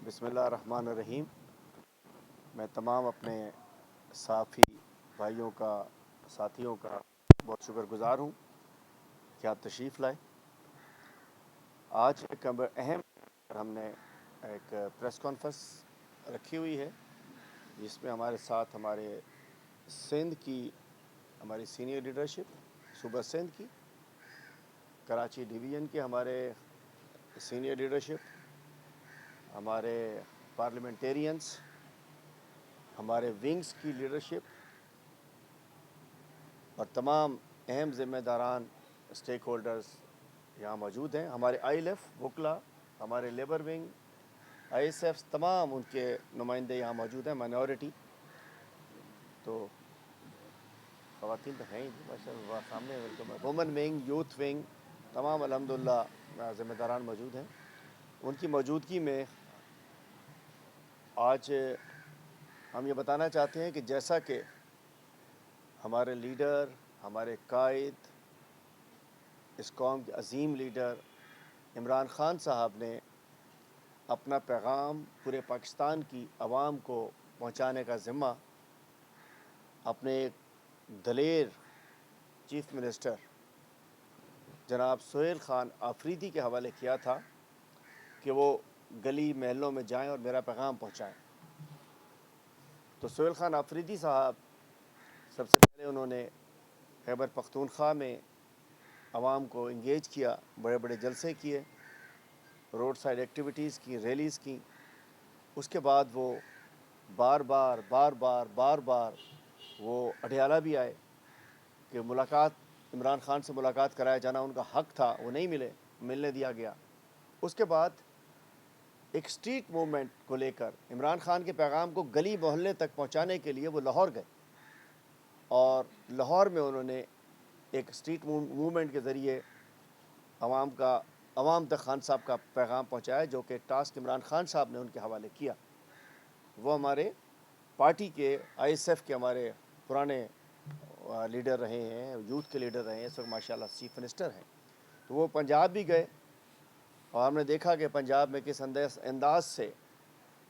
بسم اللہ الرحمن الرحیم۔ میں تمام اپنے صحافی بھائیوں کا، ساتھیوں کا بہت شکر گزار ہوں کہ آپ تشریف لائے۔ آج ایک اہم ہم نے ایک پریس کانفرنس رکھی ہوئی ہے جس میں ہمارے ساتھ ہمارے سندھ کی ہماری سینئر لیڈرشپ، صوبہ سندھ کی، کراچی ڈویژن کے ہمارے سینئر لیڈرشپ، ہمارے پارلیمنٹیرینز، ہمارے ونگز کی لیڈرشپ اور تمام اہم ذمہ داران، اسٹیک ہولڈرز یہاں موجود ہیں۔ ہمارے آئی ایل ایف، وکلا، ہمارے labour wing, I S F, تمام ان کے نمائندے یہاں موجود ہیں، مائنورٹی تو خواتین تو ہیں ہی ماشاء اللہ سامنے، وومن ونگ، یوتھ ونگ، تمام الحمدللہ ذمہ داران موجود ہیں۔ ان کی موجودگی میں آج ہم یہ بتانا چاہتے ہیں کہ جیسا کہ ہمارے لیڈر، ہمارے قائد، اس قوم کے عظیم لیڈر عمران خان صاحب نے اپنا پیغام پورے پاکستان کی عوام کو پہنچانے کا ذمہ اپنے ایک دلیر چیف منسٹر جناب سہیل خان آفریدی کے حوالے کیا تھا کہ وہ گلی محلوں میں جائیں اور میرا پیغام پہنچائیں۔ تو سہیل خان آفریدی صاحب سب سے پہلے انہوں نے خیبر پختونخوا میں عوام کو انگیج کیا، بڑے بڑے جلسے کیے، روڈ سائڈ ایکٹیویٹیز کی، ریلیز کی۔ اس کے بعد وہ بار بار وہ اڈیالہ بھی آئے کہ عمران خان سے ملاقات کرایا جانا ان کا حق تھا، وہ نہیں ملنے دیا گیا۔ اس کے بعد ایک اسٹریٹ موومنٹ کو لے کر عمران خان کے پیغام کو گلی محلے تک پہنچانے کے لیے وہ لاہور گئے اور لاہور میں انہوں نے ایک اسٹریٹ موومنٹ کے ذریعے عوام تک خان صاحب کا پیغام پہنچایا، جو کہ ٹاسک عمران خان صاحب نے ان کے حوالے کیا۔ وہ ہمارے پارٹی کے آئی ایس ایف کے ہمارے پرانے لیڈر رہے ہیں، یوتھ کے لیڈر رہے ہیں، اس وقت ماشاءاللہ چیف منسٹر ہیں۔ تو وہ پنجاب بھی گئے اور ہم نے دیکھا کہ پنجاب میں کس انداز سے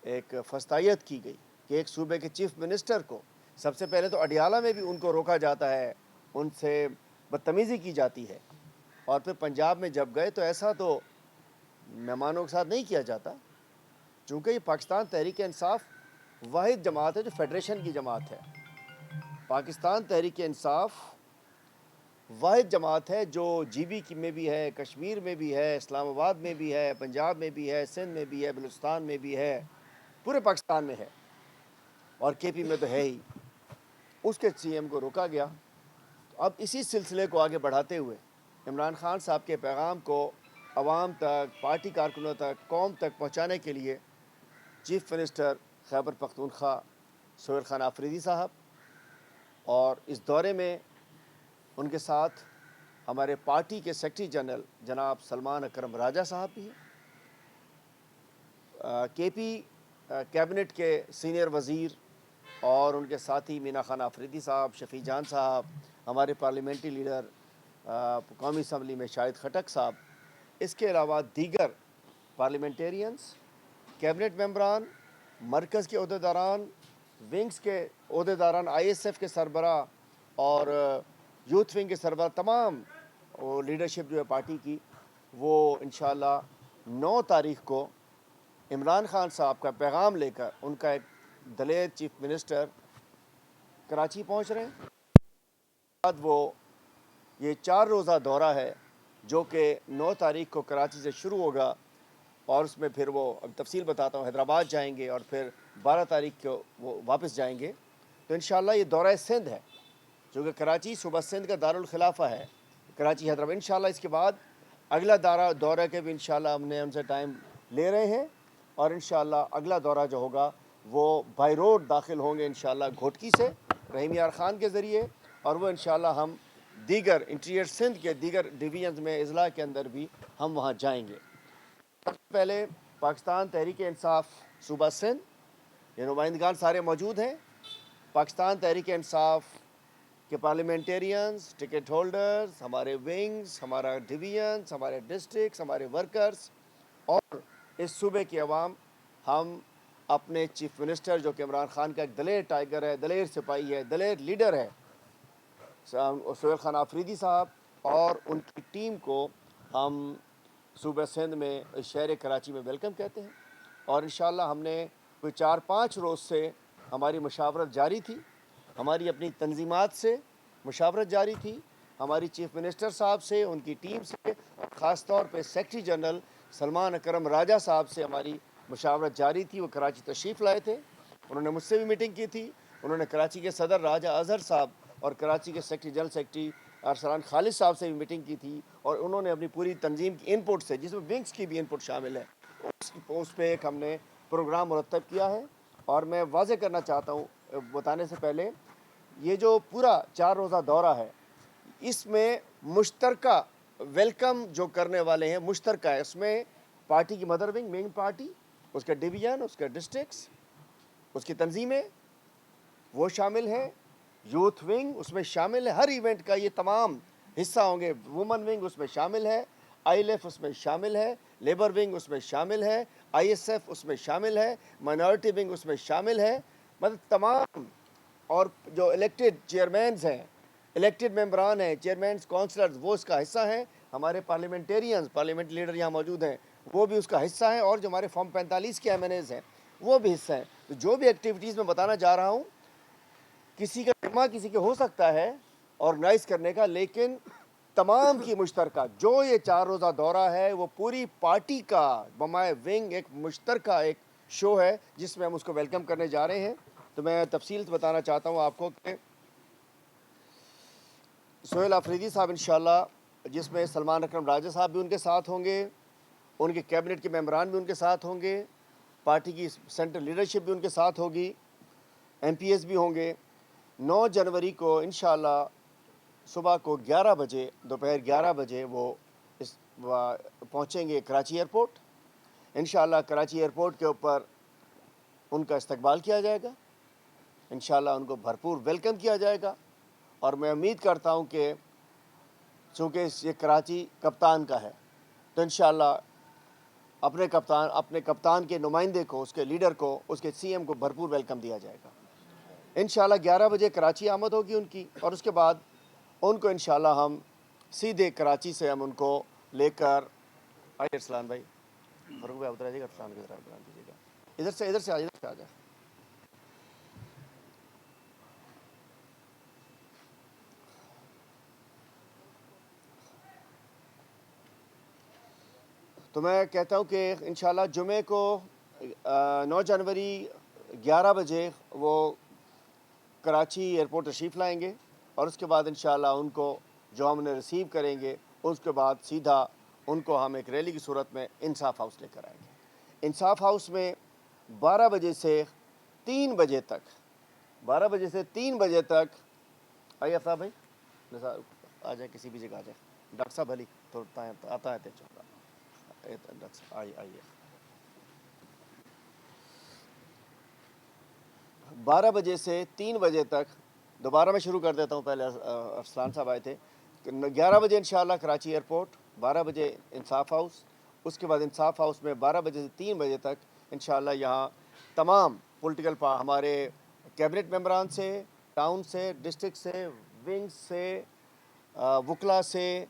ایک فستائیت کی گئی کہ ایک صوبے کے چیف منسٹر کو سب سے پہلے تو اڈیالہ میں بھی ان کو روکا جاتا ہے، ان سے بدتمیزی کی جاتی ہے، اور پھر پنجاب میں جب گئے تو ایسا تو مہمانوں کے ساتھ نہیں کیا جاتا، چونکہ یہ پاکستان تحریک انصاف واحد جماعت ہے جو فیڈریشن کی جماعت ہے۔ پاکستان تحریک انصاف واحد جماعت ہے جو جی بی میں بھی ہے، کشمیر میں بھی ہے، اسلام آباد میں بھی ہے، پنجاب میں بھی ہے، سندھ میں بھی ہے، بلوچستان میں بھی ہے، پورے پاکستان میں ہے، اور کے پی میں تو ہے ہی۔ اس کے سی ایم کو روکا گیا۔ اب اسی سلسلے کو آگے بڑھاتے ہوئے عمران خان صاحب کے پیغام کو عوام تک، پارٹی کارکنوں تک، قوم تک پہنچانے کے لیے چیف منسٹر خیبر پختونخوا سہیل خان آفریدی صاحب، اور اس دورے میں ان کے ساتھ ہمارے پارٹی کے سیکرٹری جنرل جناب سلمان اکرم راجہ صاحب بھی ہیں، کے پی کیبنٹ کے سینئر وزیر اور ان کے ساتھی مینا خان آفریدی صاحب، شفیع جان صاحب، ہمارے پارلیمنٹری لیڈر قومی اسمبلی میں شاہد خٹک صاحب، اس کے علاوہ دیگر پارلیمنٹیرینز، کیبنٹ ممبران، مرکز کے عہدیداران، ونگز کے عہدیداران، آئی ایس ایف کے سربراہ اور یوتھ ونگ کے سربراہ، تمام لیڈرشپ جو ہے پارٹی کی، وہ انشاءاللہ 9 تاریخ کو عمران خان صاحب کا پیغام لے کر ان کا ایک دلیر چیف منسٹر کراچی پہنچ رہے ہیں۔ بعد وہ یہ 4 روزہ دورہ ہے جو کہ 9 تاریخ کو کراچی سے شروع ہوگا، اور اس میں پھر وہ اب تفصیل بتاتا ہوں، حیدرآباد جائیں گے اور پھر 12 تاریخ کو وہ واپس جائیں گے۔ تو انشاءاللہ یہ دورہ سندھ ہے، جو کہ کراچی صوبہ سندھ کا دارالخلافہ ہے، کراچی حیدرآباد۔ انشاءاللہ اس کے بعد اگلا دورہ کے بھی انشاءاللہ ہم نے ان سے ٹائم لے رہے ہیں، اور انشاءاللہ اگلا دورہ جو ہوگا وہ بائی روڈ داخل ہوں گے انشاءاللہ گھوٹکی سے رحیم یار خان کے ذریعے، اور وہ انشاءاللہ ہم دیگر انٹیریئر سندھ کے دیگر ڈویژنز میں، اضلاع کے اندر بھی ہم وہاں جائیں گے۔ سب سے پہلے پاکستان تحریک انصاف صوبہ سندھ، یہ نمائندگان سارے موجود ہیں، پاکستان تحریک انصاف کے پارلیمنٹیرینز، ٹکٹ ہولڈرز، ہمارے ونگز، ہمارا ڈویژنز، ہمارے ڈسٹرکٹس، ہمارے ورکرز اور اس صوبے کی عوام، ہم اپنے چیف منسٹر جو کہ عمران خان کا ایک دلیر ٹائیگر ہے، دلیر سپاہی ہے، دلیر لیڈر ہے، سہیل خان آفریدی صاحب اور ان کی ٹیم کو ہم صوبہ سندھ میں شہر کراچی میں ویلکم کہتے ہیں. اور انشاءاللہ ہم نے کوئی 4-5 روز سے ہماری مشاورت جاری تھی، ہماری اپنی تنظیمات سے مشاورت جاری تھی، ہماری چیف منسٹر صاحب سے، ان کی ٹیم سے، خاص طور پہ سیکرٹری جنرل سلمان اکرم راجہ صاحب سے ہماری مشاورت جاری تھی. وہ کراچی تشریف لائے تھے، انہوں نے مجھ سے بھی میٹنگ کی تھی. انہوں نے کراچی کے صدر راجہ اظہر صاحب اور کراچی کے سیکرٹری جنرل سیکرٹری ارسلان خالد صاحب سے بھی میٹنگ کی تھی، اور انہوں نے اپنی پوری تنظیم کی ان پٹ سے، جس میں ونگز کی بھی ان پٹ شامل ہے، اس پہ ایک ہم نے پروگرام مرتب کیا ہے. اور میں واضح کرنا چاہتا ہوں بتانے سے پہلے، یہ جو پورا 4 روزہ دورہ ہے، اس میں مشترکہ ویلکم جو کرنے والے ہیں مشترکہ ہے. اس میں پارٹی کی مدر ونگ، مین پارٹی، اس کا ڈویژن، اس کا ڈسٹرکٹس، اس کی تنظیمیں وہ شامل ہیں، یوتھ ونگ اس میں شامل ہے، ہر ایونٹ کا یہ تمام حصہ ہوں گے. وومن ونگ اس میں شامل ہے، آئی ایل ایف اس میں شامل ہے، لیبر ونگ اس میں شامل ہے، آئی ایس ایف اس میں شامل ہے، مائنورٹی ونگ اس میں شامل ہے. مطلب تمام، اور جو الیکٹڈ چیئرمینز ہیں، الیکٹڈ ممبران ہیں، چیئرمینز، کونسلرز، وہ اس کا حصہ ہیں. ہمارے پارلیمنٹیرینز، پارلیمنٹ لیڈر یہاں موجود ہیں، وہ بھی اس کا حصہ ہیں، اور جو ہمارے فارم 45 کے ایم این ایز ہیں وہ بھی حصہ ہیں. تو جو بھی ایکٹیویٹیز میں بتانا جا رہا ہوں، کسی کا ذمہ کسی کے ہو سکتا ہے آرگنائز کرنے کا، لیکن تمام کی مشترکہ جو یہ 4 روزہ دورہ ہے وہ پوری پارٹی کا بمائے ونگ ایک مشترکہ ایک شو ہے جس میں ہم اس کو ویلکم کرنے جا رہے ہیں. تو میں تفصیل بتانا چاہتا ہوں آپ کو کہ سہیل آفریدی صاحب انشاءاللہ، جس میں سلمان اکرم راجہ صاحب بھی ان کے ساتھ ہوں گے، ان کے کیبنٹ کے ممبران بھی ان کے ساتھ ہوں گے، پارٹی کی سینٹرل لیڈرشپ بھی ان کے ساتھ ہوگی، ایم پی ایس بھی ہوں گے. 9 جنوری کو انشاءاللہ صبح کو 11 بجے، دوپہر 11 بجے وہ پہنچیں گے کراچی ایئرپورٹ. انشاءاللہ کراچی ایئرپورٹ کے اوپر ان کا استقبال کیا جائے گا، انشاءاللہ ان کو بھرپور ویلکم کیا جائے گا. اور میں امید کرتا ہوں کہ چونکہ یہ کراچی کپتان کا ہے، تو انشاءاللہ اپنے کپتان کے نمائندے کو، اس کے لیڈر کو، اس کے سی ایم کو بھرپور ویلکم دیا جائے گا. انشاءاللہ 11 بجے کراچی آمد ہوگی ان کی، اور اس کے بعد ان کو انشاءاللہ ہم سیدھے کراچی سے ہم ان کو لے کر آئیے. ارسلان بھائی، فاروق بھائی ادھر آ جائے گا، ارسلان کی طرف بنا دیجیے گا، ادھر سے آ جائے. تو میں کہتا ہوں کہ انشاءاللہ جمعے کو 9 جنوری 11 بجے وہ کراچی ایئرپورٹ تشریف لائیں گے، اور اس کے بعد انشاءاللہ ان کو جو ہم نے ریسیو کریں گے، اس کے بعد سیدھا ان کو ہم ایک ریلی کی صورت میں انصاف ہاؤس لے کر آئیں گے. انصاف ہاؤس میں 12 بجے سے 3 بجے تک، 12 بجے سے 3 بجے تک، آئیے افطاب بھائی آ جائیں، کسی بھی جگہ آ جائیں. ڈاکٹر صاحب علی تو آتا ہے ڈاکٹر صاحب آئیے. 12 بجے سے 3 بجے تک، دوبارہ میں شروع کر دیتا ہوں، پہلے ارسلان صاحب آئے تھے. 11 بجے انشاءاللہ کراچی ایئرپورٹ، 12 بجے انصاف ہاؤس، اس کے بعد انصاف ہاؤس میں 12 بجے سے 3 بجے تک انشاءاللہ یہاں تمام پولیٹیکل ہمارے کیبنٹ ممبران سے، ٹاؤن سے، ڈسٹرکٹ سے، ونگ سے، وکلا سے،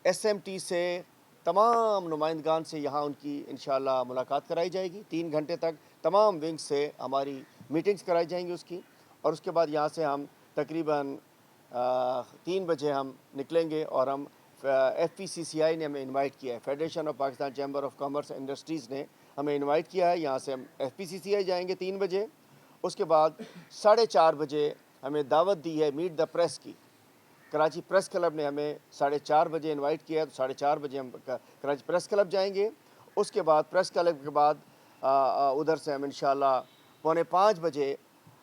ایس ایم ٹی سے، تمام نمائندگان سے یہاں ان کی انشاءاللہ ملاقات کرائی جائے گی. 3 گھنٹے تک تمام ونگ سے ہماری میٹنگز کرائی جائیں گی اس کی. اور اس کے بعد یہاں سے ہم تقریباً 3 بجے ہم نکلیں گے، اور ہم ایف پی سی سی آئی نے ہمیں انوائٹ کیا ہے، federation of Pakistan chamber of commerce industries نے ہمیں انوائٹ کیا ہے. یہاں سے ہم ایف پی سی سی آئی جائیں گے 3 بجے. اس کے بعد 4:30 بجے ہمیں دعوت دی ہے میٹ دا پریس کی. کراچی پریس کلب نے ہمیں 4:30 بجے انوائٹ کیا ہے، تو 4:30 بجے ہم کراچی پریس کلب جائیں گے. اس کے بعد پریس کلب کے بعد ادھر سے ہم انشاءاللہ 4:45 بجے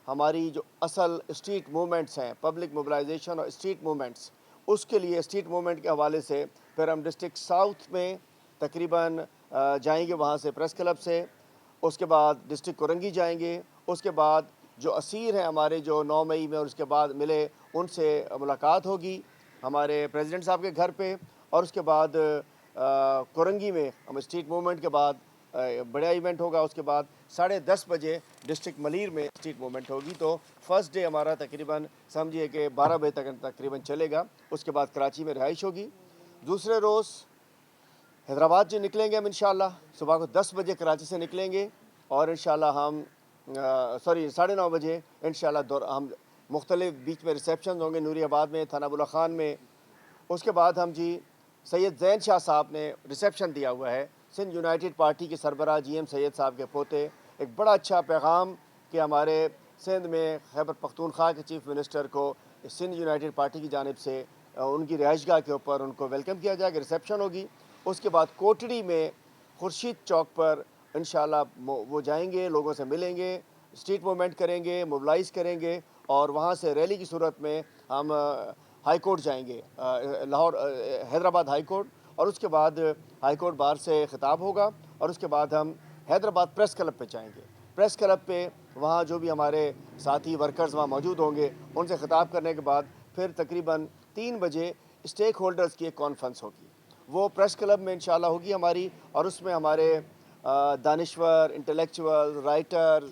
ہماری جو اصل اسٹریٹ موومنٹس ہیں، پبلک موبلائزیشن اور اسٹریٹ موومنٹس، اس کے لیے اسٹریٹ موومنٹ کے حوالے سے پھر ہم ڈسٹرکٹ ساؤتھ میں تقریباً جائیں گے وہاں سے پریس کلب سے. اس کے بعد ڈسٹرکٹ کورنگی جائیں گے. اس کے بعد جو اسیر ہیں ہمارے جو 9 مئی میں اور اس کے بعد ملے، ان سے ملاقات ہوگی ہمارے پریزیڈنٹ صاحب کے گھر پہ. اور اس کے بعد کورنگی میں ہم اسٹریٹ موومنٹ کے بعد بڑا ایونٹ ہوگا. اس کے بعد 10:30 بجے ڈسٹرکٹ ملیر میں اسٹریٹ موومنٹ ہوگی. تو فرسٹ ڈے ہمارا تقریباً سمجھیے کہ 12 بجے تک تقریباً چلے گا. اس کے بعد کراچی میں رہائش ہوگی. دوسرے روز حیدرآباد جو نکلیں گے ہم انشاءاللہ صبح کو 10 بجے کراچی سے نکلیں گے, اور انشاءاللہ ہم 9:30 بجے انشاءاللہ ہم مختلف بیچ میں ریسیپشن ہوں گے, نوری آباد میں, تھانہ ابو خان میں. اس کے بعد ہم جی سید زین شاہ صاحب نے ریسیپشن دیا ہوا ہے, سندھ یونائٹڈ پارٹی کے سربراہ جی ایم سید صاحب کے پوتے. ایک بڑا اچھا پیغام کہ ہمارے سندھ میں خیبر پختونخوا کے چیف منسٹر کو سندھ یونائٹڈ پارٹی کی جانب سے ان کی رہائش گاہ کے اوپر ان کو ویلکم کیا جائے گا. ریسیپشن ہوگی. اس کے بعد کوٹڑی میں خورشید چوک پر انشاءاللہ وہ جائیں گے, لوگوں سے ملیں گے, اسٹریٹ موومنٹ کریں گے, موبلائز کریں گے, اور وہاں سے ریلی کی صورت میں ہم ہائی کورٹ جائیں گے, لاہور حیدرآباد ہائی کورٹ. اور اس کے بعد ہائی کورٹ بار سے خطاب ہوگا, اور اس کے بعد ہم حیدرآباد پریس کلب پہ جائیں گے. پریس کلب پہ وہاں جو بھی ہمارے ساتھی ورکرز وہاں موجود ہوں گے, ان سے خطاب کرنے کے بعد پھر تقریباً 3 بجے اسٹیک ہولڈرز کی ایک کانفرنس ہوگی. وہ پریس کلب میں انشاءاللہ ہوگی ہماری, اور اس میں ہمارے دانشور, intellectual, writer,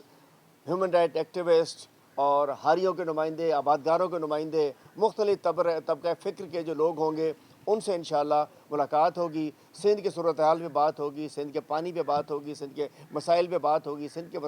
human right activist اور حاریوں کے نمائندے, آبادگاروں کے نمائندے, مختلف طبقہ فکر کے جو لوگ ہوں گے, ان سے انشاءاللہ ملاقات ہوگی. سندھ کی صورتحال پہ بات ہوگی, سندھ کے پانی پہ بات ہوگی, سندھ کے مسائل پہ بات ہوگی, سندھ کے